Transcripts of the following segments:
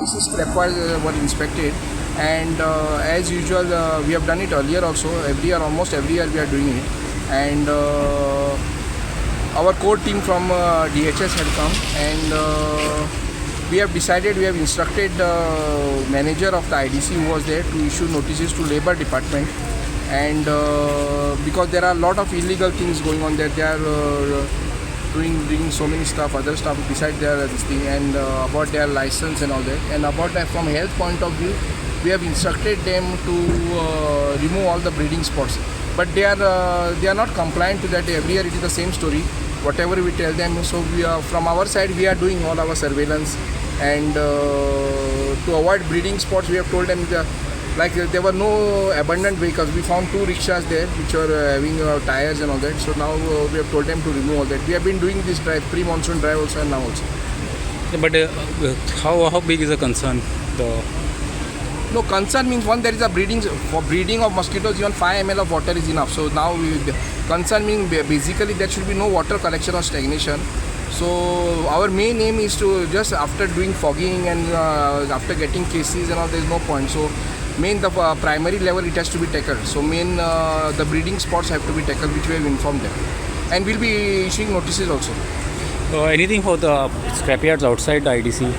IDC scrap wires were inspected, and as usual we have done it earlier also. Every year, almost every year we are doing it, and our core team from DHS had come, and we have decided, we have instructed the manager of the IDC who was there to issue notices to Labour Department, and because there are a lot of illegal things going on there, they are doing so many stuff, other stuff besides their this thing, and about their license and all that, and about that from health point of view, we have instructed them to remove all the breeding spots, but they are not compliant to that. Every year it is the same story, whatever we tell them. So we are, from our side, we are doing all our surveillance, and to avoid breeding spots, we have told them like there were no abandoned vehicles. We found 2 rickshaws there which were having tires and all that. So now we have told them to remove all that. We have been doing this drive, pre-monsoon drive also, and now also. But how big is the concern? No, concern means, one, there is a breeding of mosquitoes, even 5 ml of water is enough. So now concern means basically there should be no water collection or stagnation. So our main aim is to just, after doing fogging and after getting cases and all, there is no point. So main, the primary level, it has to be tackled. So main the breeding spots have to be tackled, which we have informed them, and we'll be issuing notices also. Anything for the scrapyards outside the IDC?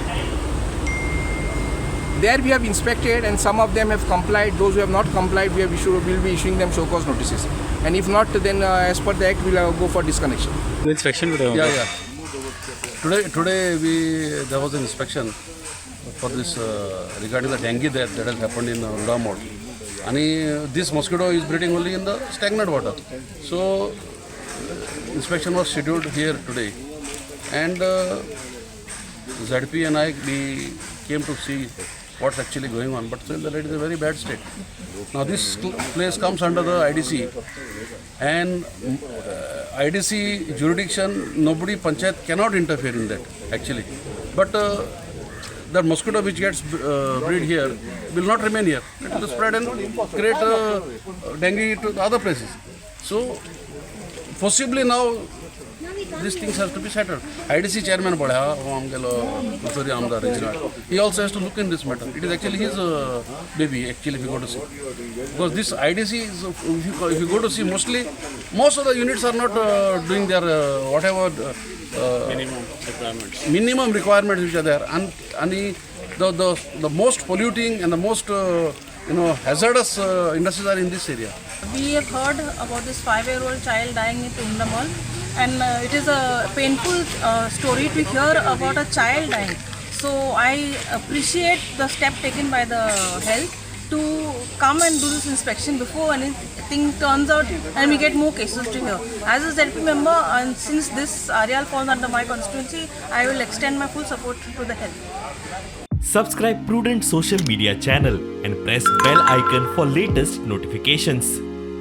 There we have inspected, and some of them have complied. Those who have not complied, we'll be issuing them show cause notices, and if not, then as per the act, we'll go for disconnection. The inspection today. Yeah. Today there was an inspection for this regarding the dengue that has happened in Udamod. And this mosquito is breeding only in the stagnant water. So inspection was scheduled here today, and ZP and we came to see what's actually going on, but still it is a very bad state. Now this place comes under the IDC, and IDC jurisdiction, nobody, panchayat cannot interfere in that actually. But the mosquito which gets breed here will not remain here. It will spread and create dengue to other places. So possibly now these things have to be settled. IDC chairman, he also has to look in this matter. It is actually his baby, actually, if you go to see. Because this IDC, is, if you go to see, most of the units are not doing their minimum requirements which are there. And the most polluting and the most hazardous industries are in this area. We have heard about this 5-year-old child dying in Undamal, and it is a painful story to hear about a child dying. So I appreciate the step taken by the health to come and do this inspection before anything turns out and we get more cases to hear. As a ZP member, and since this areal falls under my constituency, I will extend my full support to the health. Subscribe Prudent social media channel and press bell icon for latest notifications.